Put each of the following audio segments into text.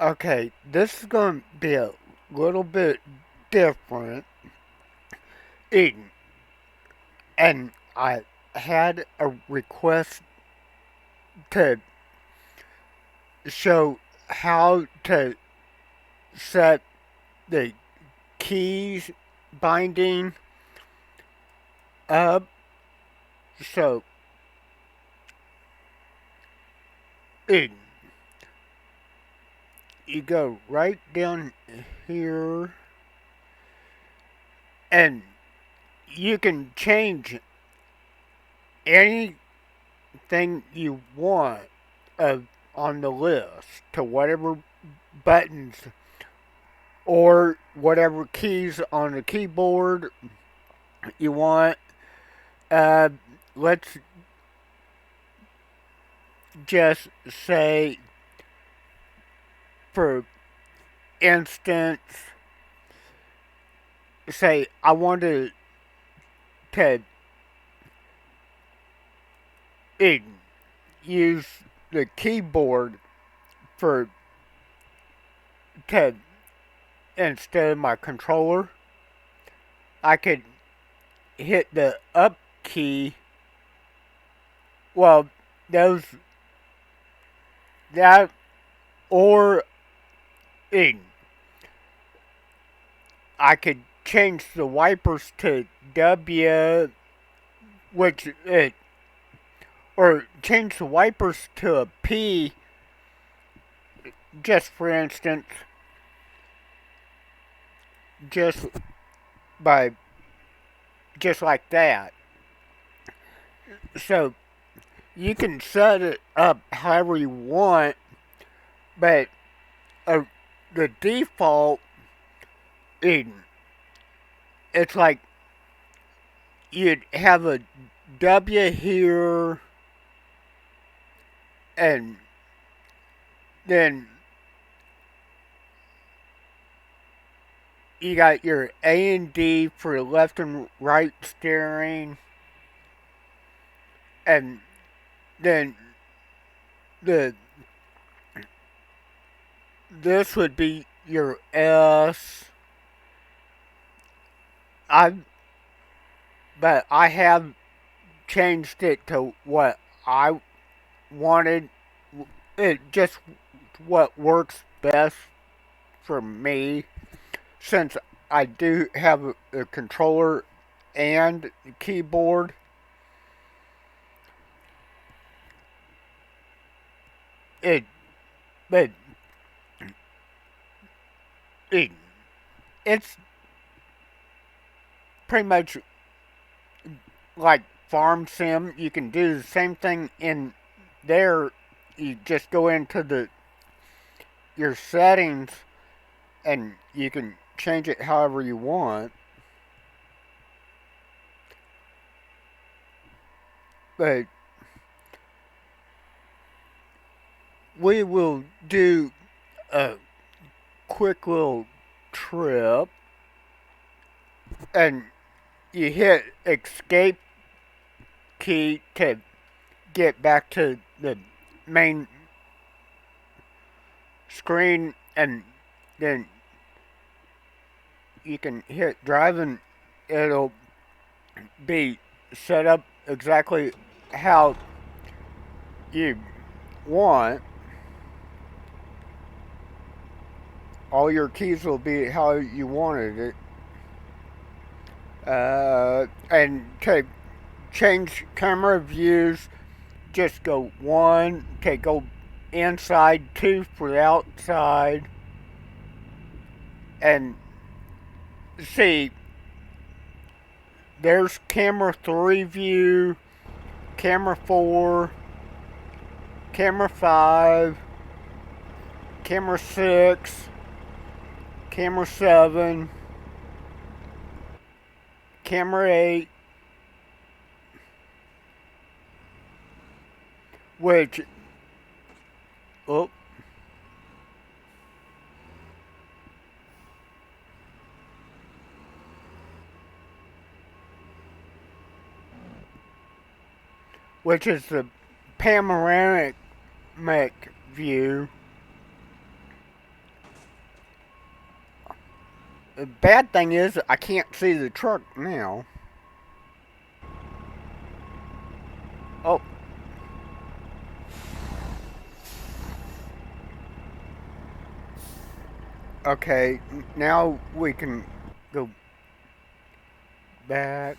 Okay, this is going to be a little bit different. Eden, and I had a request to show how to set the keys binding up. So, Eden, you go right down here, and you can change anything you want on the list to whatever buttons or whatever keys on the keyboard you want. Uh, let's just say, for instance, say I wanted to use the keyboard for to instead of my controller. I could hit the up key. Well, those that or Eden. I could change the wipers to W, which or change the wipers to a P, just for instance, just by just like that. So you can set it up however you want, but uh, the default, Eden, it's like you'd have a W here, and then you got your A and D for left and right steering, and then the this would be your S. I but I have changed it to what I wanted. It just what works best for me, since I do have a controller and keyboard. It but it, it's pretty much like Farm Sim. You can do the same thing in there. You just go into the your settings and you can change it however you want. But we will do a quick little trip, and you hit escape key to get back to the main screen, and then you can hit drive, and it'll be set up exactly how you want. All your keys will be how you wanted it. And to change camera views, just go one, okay, go inside, two for the outside, and see, there's camera 3 view, camera 4, camera 5, camera 6, camera 7, camera 8, which, oh, which is the panoramic view. The bad thing is I can't see the truck now. Oh. Okay, now we can go back.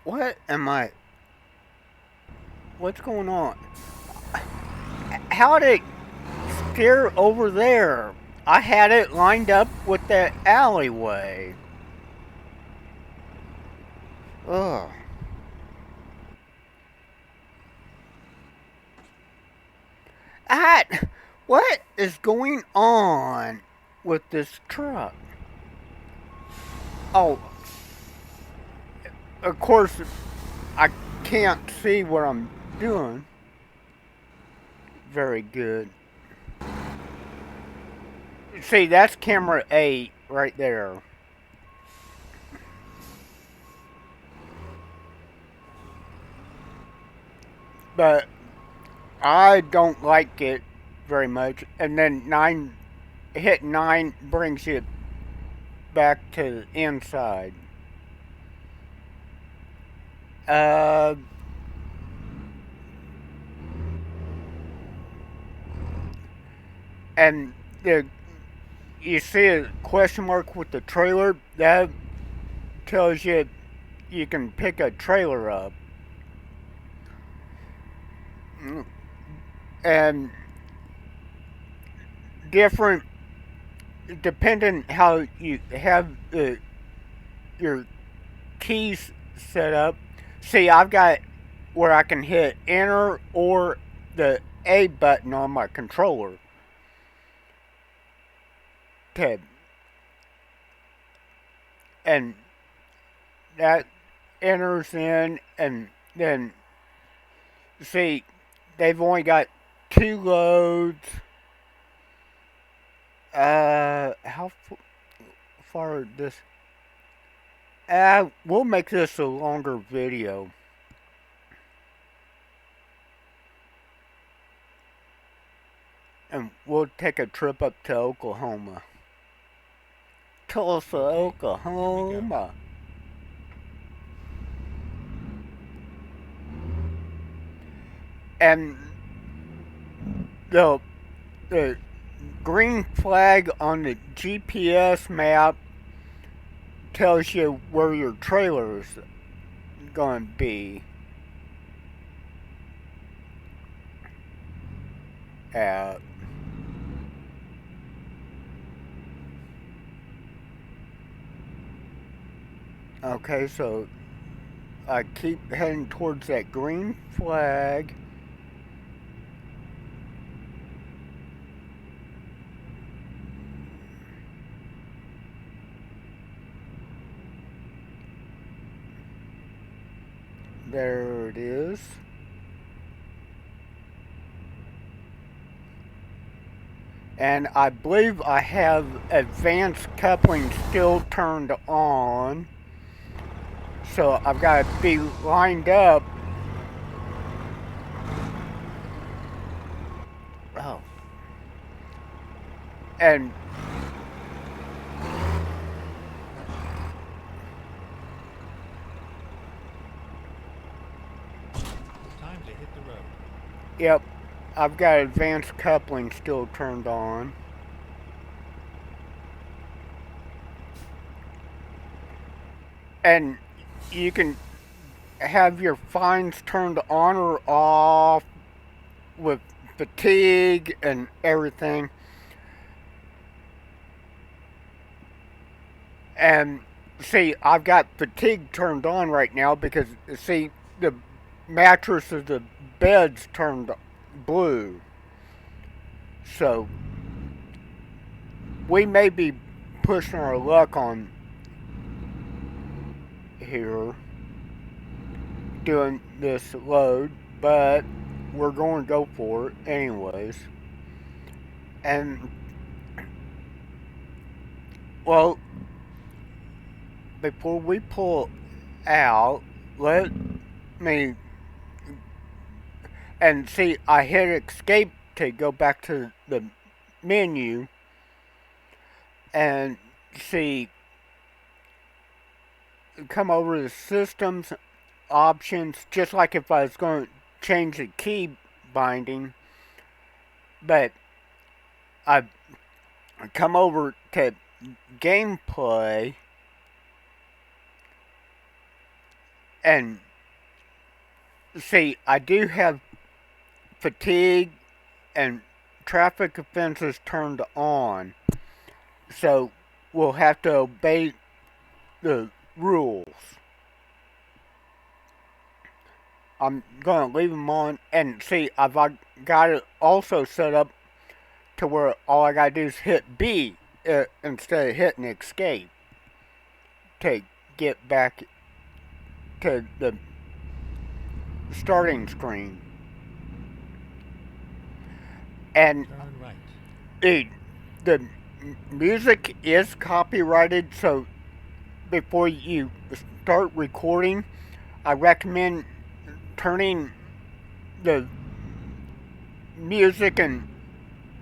What am I? What's going on? How did it steer over there? I had it lined up with that alleyway. Ugh. What is going on with this truck? Oh, of course, I can't see what I'm doing. Very good. See, that's camera 8 right there. But I don't like it very much. And then 9, hit 9 brings you back to the inside. And you see a question mark with the trailer? That tells you you can pick a trailer up. And different, depending how you have your keys set up. See, I've got where I can hit enter or the A button on my controller. Okay. And that enters in, and then see, they've only got 2 loads. How far this? We'll make this a longer video. And we'll take a trip up to Oklahoma. Tulsa, Oklahoma. And the green flag on the GPS map tells you where your trailer's going to be at. Okay, so I keep heading towards that green flag. There it is. And I believe I have advanced coupling still turned on. So I've got to be lined up. Oh. And time to hit the road. Yep, I've got advanced coupling still turned on. And you can have your fines turned on or off with fatigue and everything. And see, I've got fatigue turned on right now because, see, the mattress of the bed's turned blue. So we may be pushing our luck on here doing this load, but we're going to go for it anyways. And well, before we pull out, let me And see, I hit escape to go back to the menu and see, come over to systems options, just like if I was going to change the key binding, but I come over to gameplay and see, I do have fatigue and traffic offenses turned on, so we'll have to obey the rules. I'm going to leave them on, and see, I've got it also set up to where all I got to do is hit B instead of hitting escape to get back to the starting screen. And Turn right. the music is copyrighted, so before you start recording, I recommend turning the music and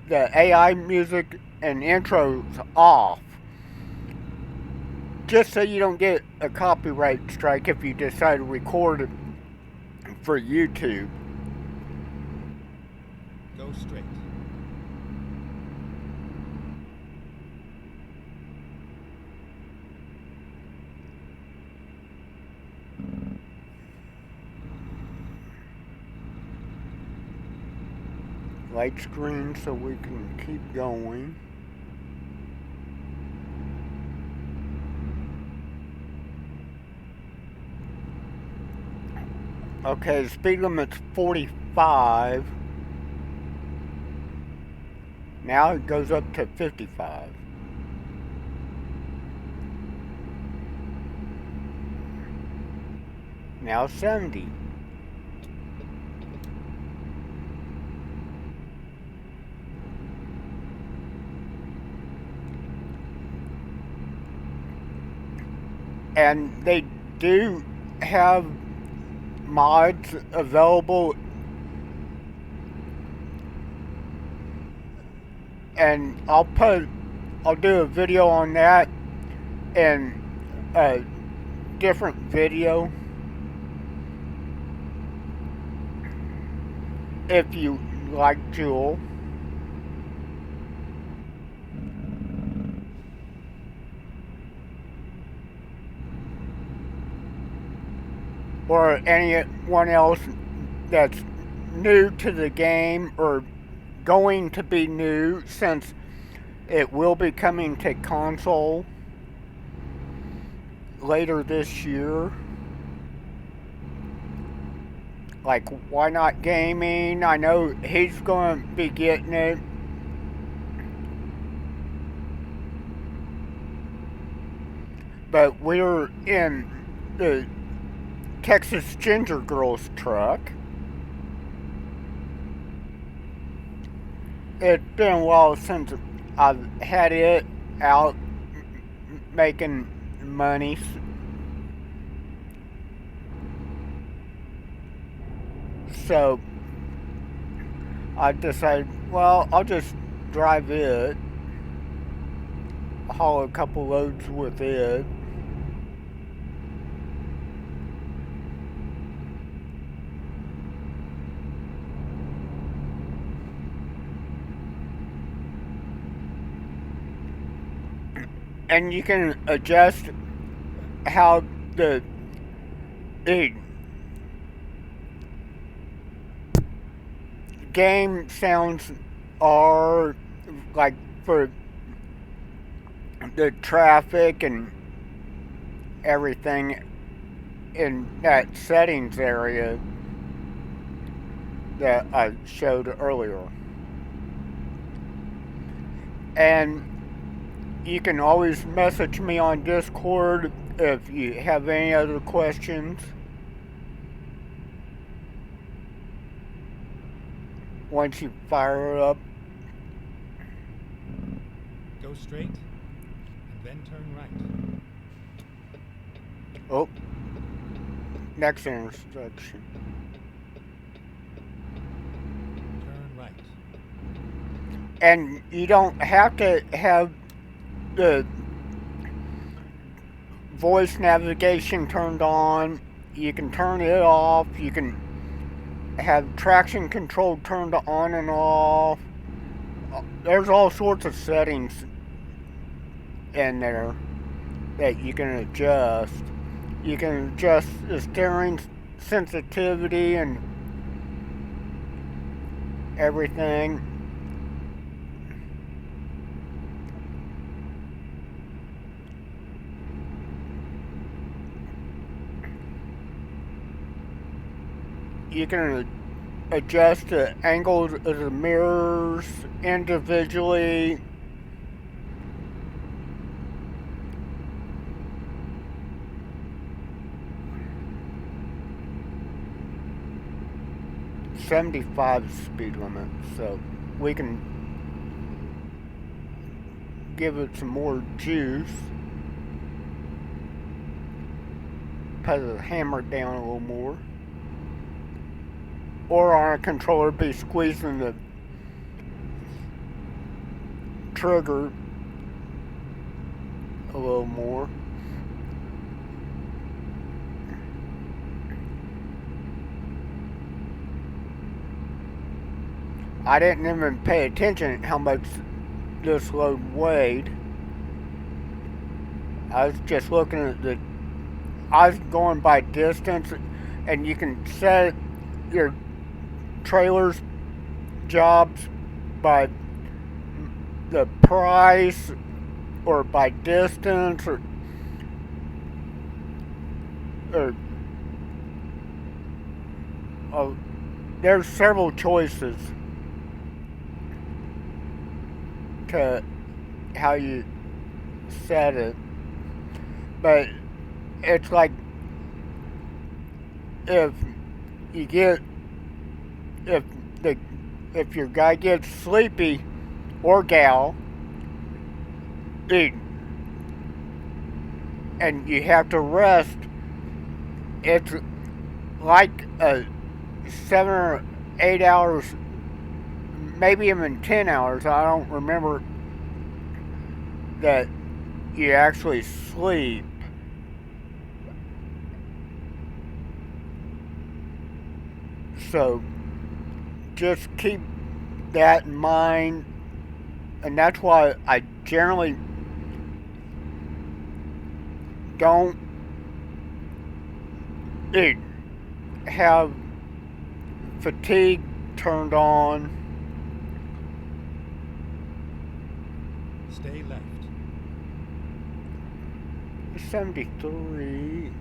the AI music and intros off, just so you don't get a copyright strike if you decide to record it for YouTube. Go straight. Light screen so we can keep going. Okay, the speed limit's 45. Now it goes up to 55. Now 70. And they do have mods available, and I'll do a video on that in a different video if you like Jewel. Or anyone else that's new to the game or going to be new, since it will be coming to console later this year. Like Why Not Gaming, I know he's going to be getting it. But we're in the Texas Ginger Girls truck. It's been a while since I've had it out making money. So I decided, well, I'll just drive it, haul a couple loads with it. And you can adjust how the game sounds are, like for the traffic and everything in that settings area that I showed earlier. And you can always message me on Discord if you have any other questions. Once you fire it up. Go straight and then turn right. Oh, next intersection. And you don't have to have the voice navigation turned on. You can turn it off. You can have traction control turned on and off. There's all sorts of settings in there that you can adjust. You can adjust the steering sensitivity and everything. You can adjust the angles of the mirrors individually. .75 speed limit, so we can give it some more juice. Put the hammer down a little more. Or on a controller, be squeezing the trigger a little more. I didn't even pay attention how much this load weighed. I was just looking at I was going by distance, and you can set your trailers jobs by the price or by distance or there's several choices to how you set it, but it's like if your guy gets sleepy or gal, and you have to rest, it's like 7 or 8 hours, maybe even 10 hours. I don't remember that you actually sleep. So just keep that in mind, and that's why I generally don't have fatigue turned on. Stay left. 73.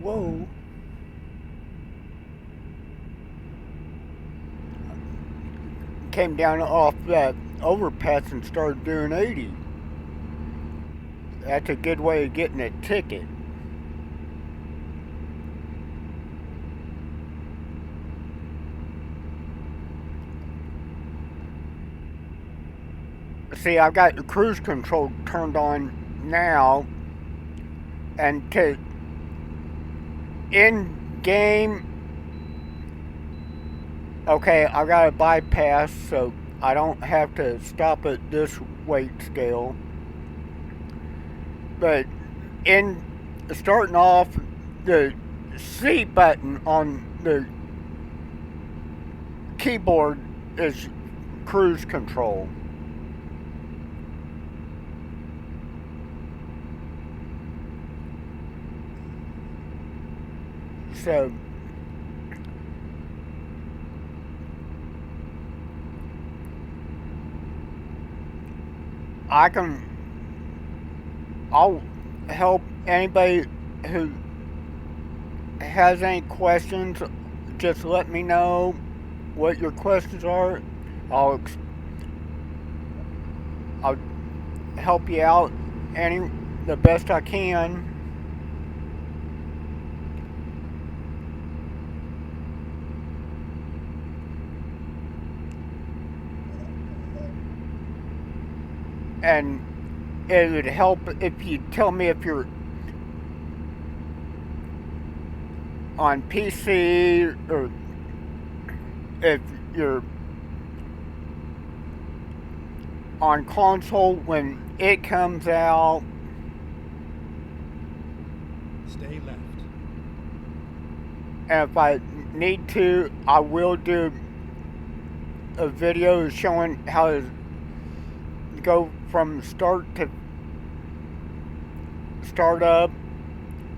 Whoa. Came down off that overpass and started doing 80. That's a good way of getting a ticket. See, I've got the cruise control turned on now, and to in game, okay, I got a bypass, so I don't have to stop at this weight scale. But in starting off, the C button on the keyboard is cruise control. So I'll help anybody who has any questions. Just let me know what your questions are. I'll I'll help you out the best I can. And it would help if you tell me if you're on PC or if you're on console when it comes out. Stay left. And if I need to, I will do a video showing how to go from start to start up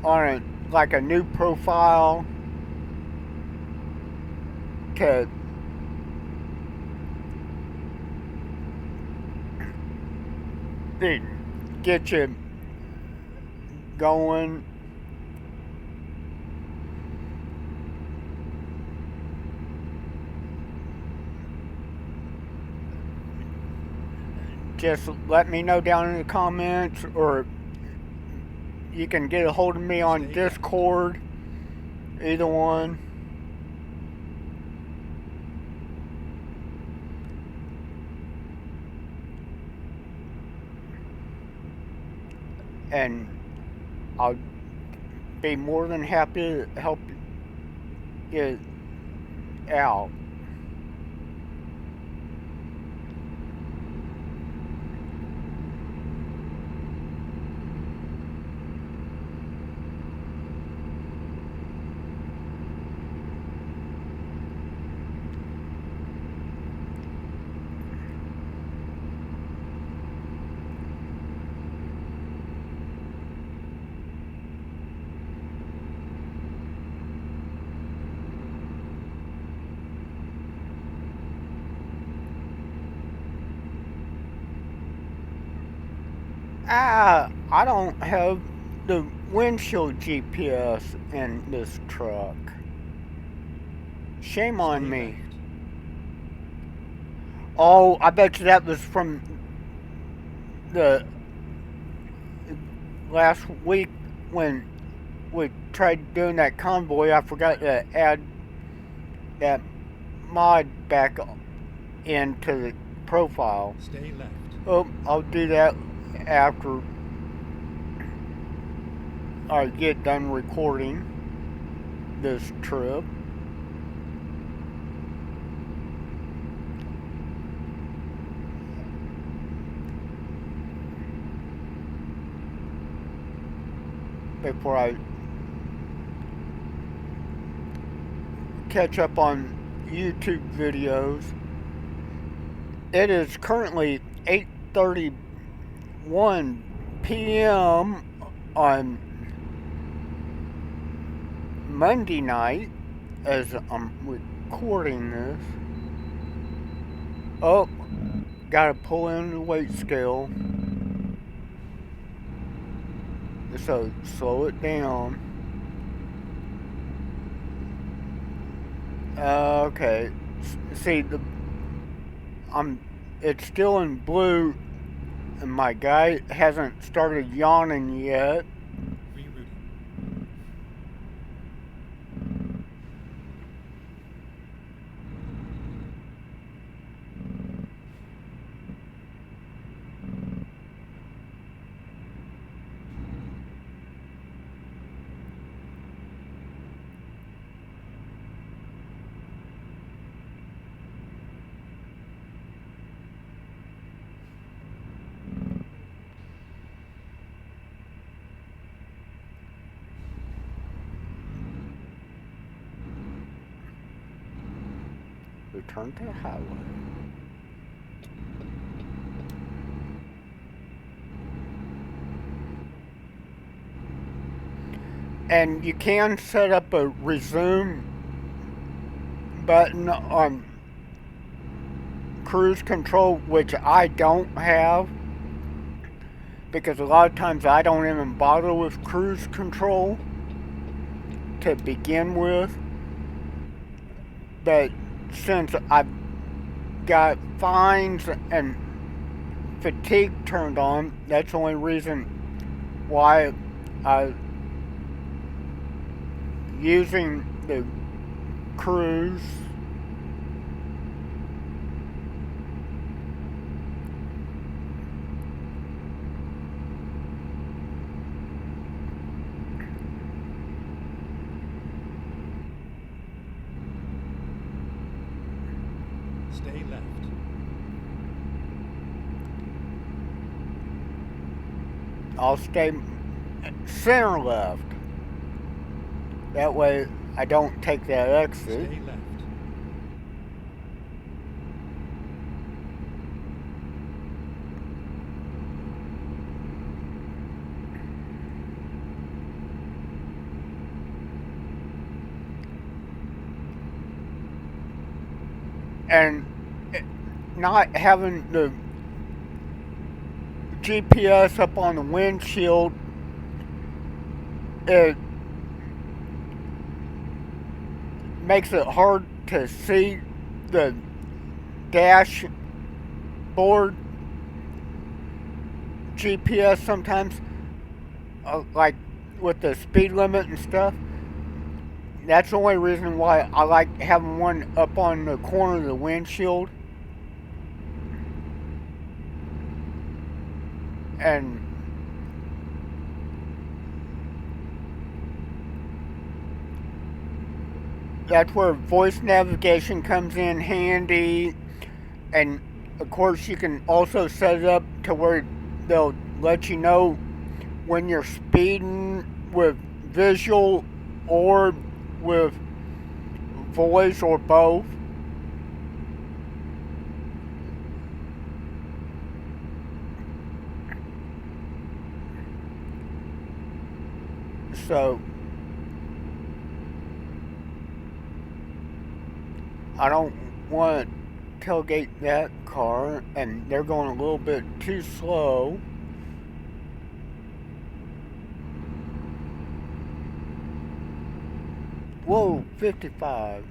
on like a new profile to get you going. Just let me know down in the comments, or you can get a hold of me on Discord. Either one. And I'll be more than happy to help you out. I don't have the windshield GPS in this truck. Shame on me. Oh, I bet you that was from the last week when we tried doing that convoy. I forgot to add that mod back into the profile. Stay left. Oh, I'll do that after I get done recording this trip. Before I catch up on YouTube videos. It is currently 8:31 p.m. on Monday night as I'm recording this. Oh, gotta pull in the weight scale. So slow it down. Okay. See, it's still in blue, and my guy hasn't started yawning yet. Rerouting. Return to the highway. And you can set up a resume button on cruise control, which I don't have, because a lot of times I don't even bother with cruise control to begin with. But since I've got fines and fatigue turned on. That's the only reason why I using the cruise. Stay left. I'll stay center left. That way I don't take that exit. Stay left. And not having the GPS up on the windshield, it makes it hard to see the dashboard GPS sometimes, like with the speed limit and stuff. That's the only reason why I like having one up on the corner of the windshield. And that's where voice navigation comes in handy. And of course, you can also set it up to where they'll let you know when you're speeding with visual or with voice or both. So I don't want to tailgate that car, and they're going a little bit too slow. Whoa, 55.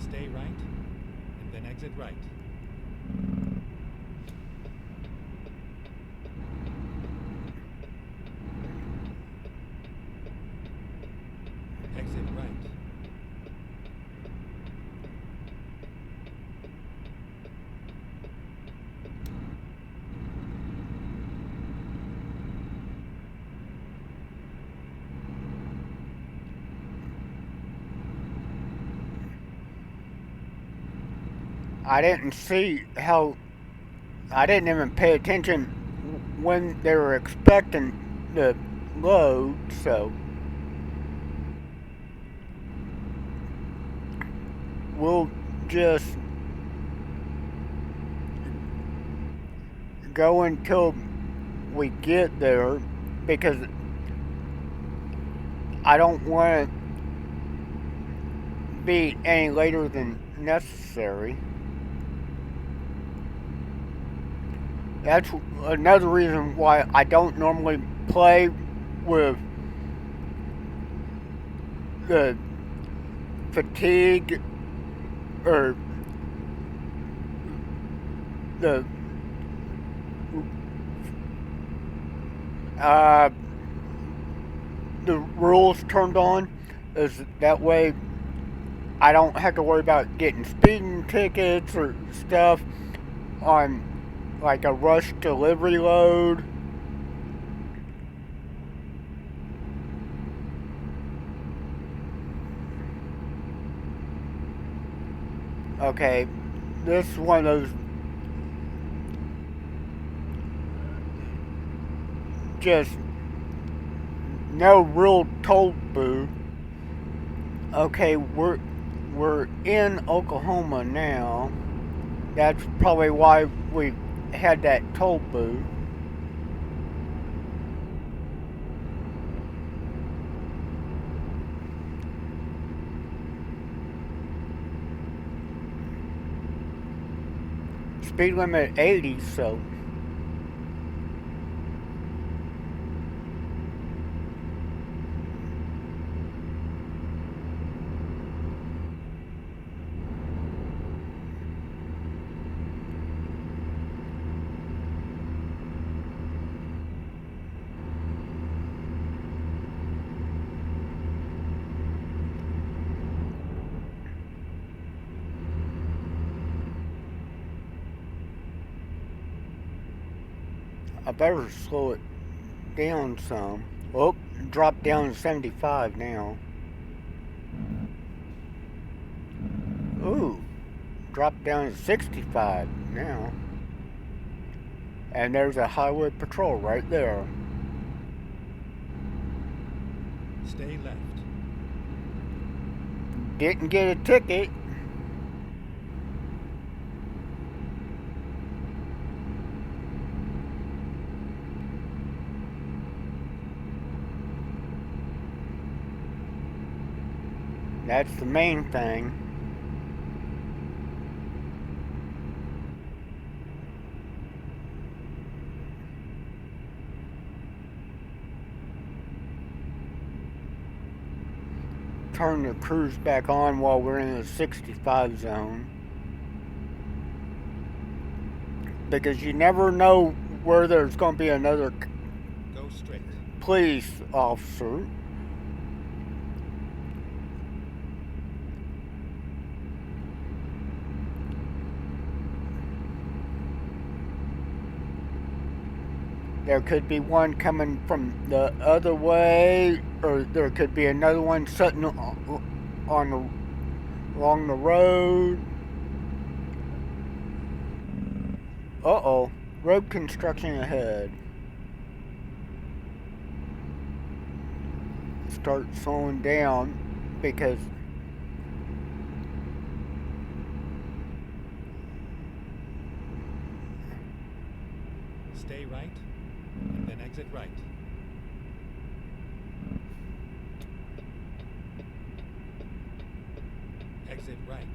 Stay right, and then exit right. Exit right. I didn't see how. I didn't even pay attention when they were expecting the load, so we'll just go until we get there, because I don't want to be any later than necessary. That's another reason why I don't normally play with the fatigue or the rules turned on, is that way I don't have to worry about getting speeding tickets or stuff on like a rush delivery load. Okay, this is one of those just no real toll booth. Okay, we're in Oklahoma now. That's probably why we had that toll booth. Speed limit 80, so I better slow it down some. Oh, drop down to 75 now. Ooh, drop down to 65 now. And there's a highway patrol right there. Stay left. Didn't get a ticket. That's the main thing. Turn the cruise back on while we're in the 65 zone. Because you never know where there's going to be another Go straight. police officer. There could be one coming from the other way, or there could be another one sitting along the road. Uh-oh, road construction ahead. Start slowing down because Stay right, and then exit right. Exit right.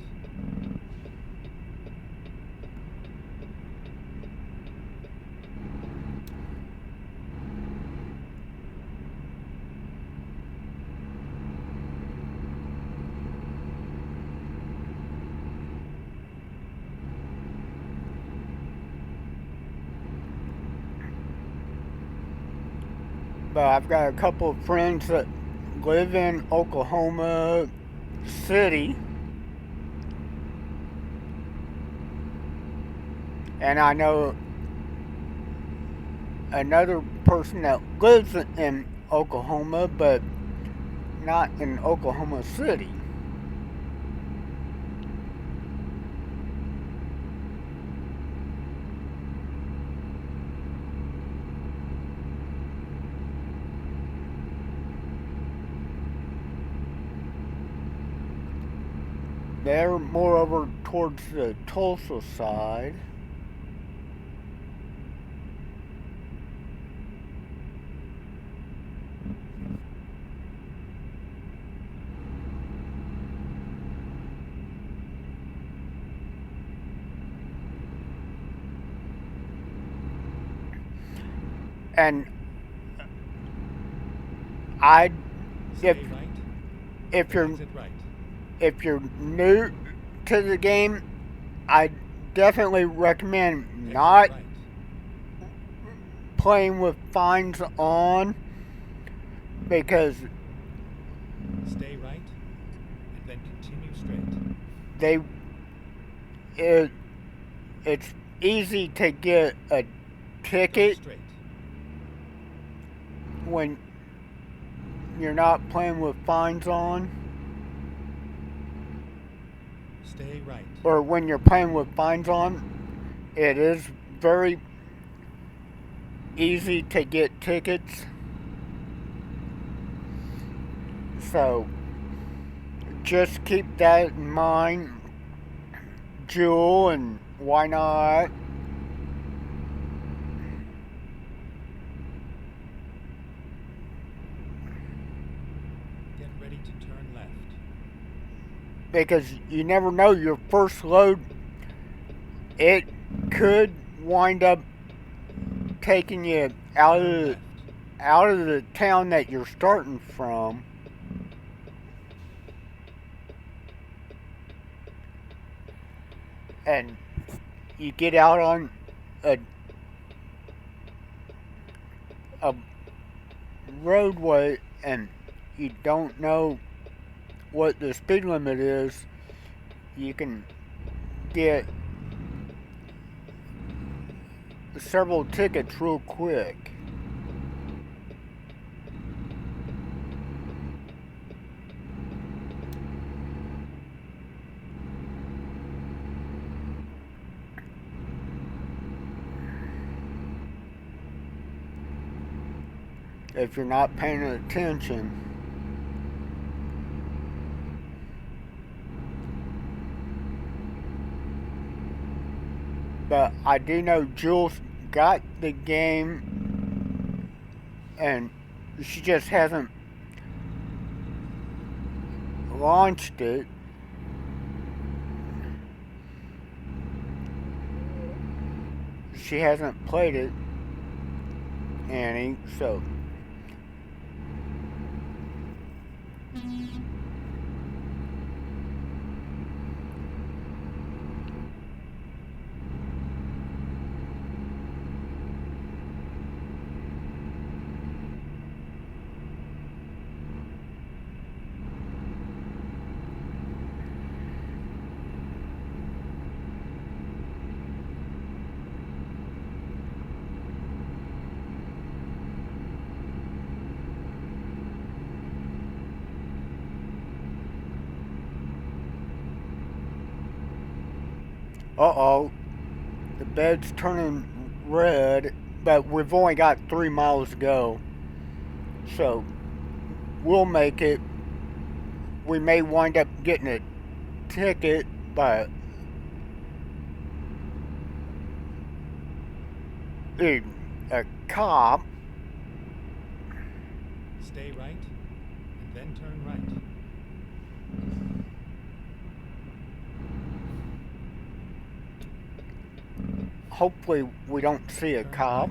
but I've got a couple of friends that live in Oklahoma City, and I know another person that lives in Oklahoma, but not in Oklahoma City. They're more over towards the Tulsa side. And I, Stay if right, if then you're exit right. if you're new to the game, I definitely recommend Exit not right. playing with fines on, because Stay right, and then continue straight. they it's easy to get a Go ticket straight. when you're not playing with fines on, Stay right. or when you're playing with fines on. It is very easy to get tickets. So just keep that in mind, Jewel, and why not? Get ready to turn left. Because you never know, your first load, it could wind up taking you out Turn of left. the town that you're starting from. And you get out on a roadway and you don't know what the speed limit is, you can get several tickets real quick. If you're not paying attention. But I do know Jules got the game and she just hasn't launched it. She hasn't played it, Annie, so. Uh-oh. The bed's turning red, but we've only got 3 miles to go. So, we'll make it. We may wind up getting a ticket, but a cop. Stay right, and then turn right. Hopefully we don't see a cop.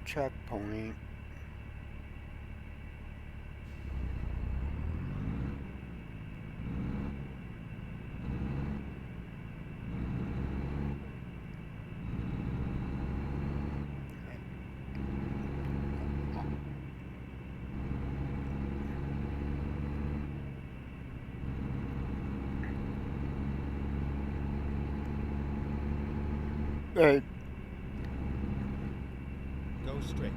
Checkpoint. Go straight.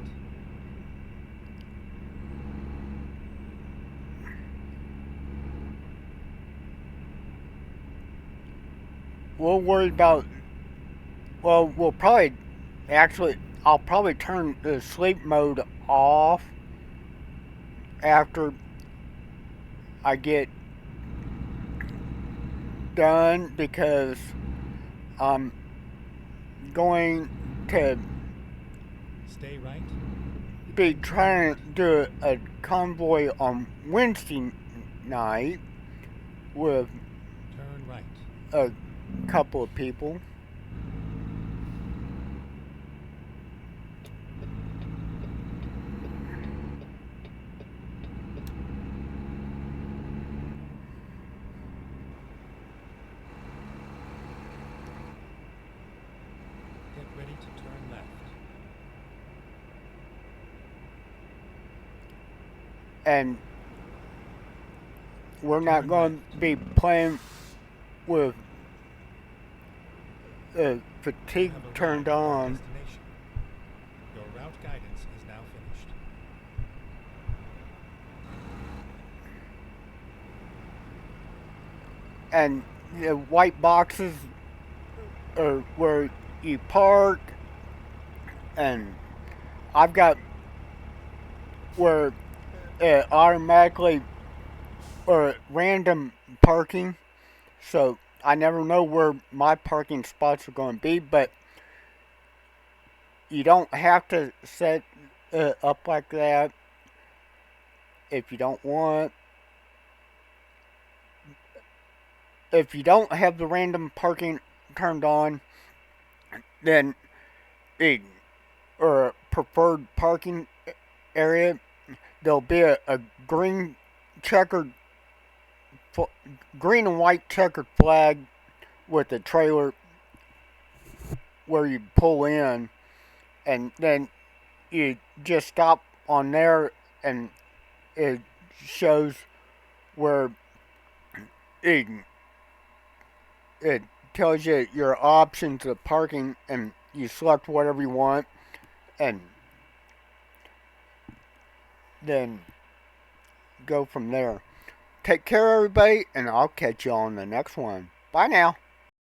We'll worry about. Well, we'll probably. Actually, I'll probably turn the sleep mode off after I get done because I'm going to Stay right. be trying to do a convoy on Wednesday night with Turn right. a couple of people. Get ready to turn left. And we're not going to be playing with fatigue turned on. Your route guidance is now finished. And the white boxes are where you park, and I've got where it automatically or random parking, so I never know where my parking spots are going to be, but you don't have to set it up like that if you don't want. If you don't have the random parking turned on, then or preferred parking area, there'll be a green checkered, green and white checkered flag with a trailer where you pull in, and then you just stop on there, and it shows where it, it tells you your options of parking, and you select whatever you want, and then go from there. Take care, everybody, and I'll catch you on the next one. Bye now.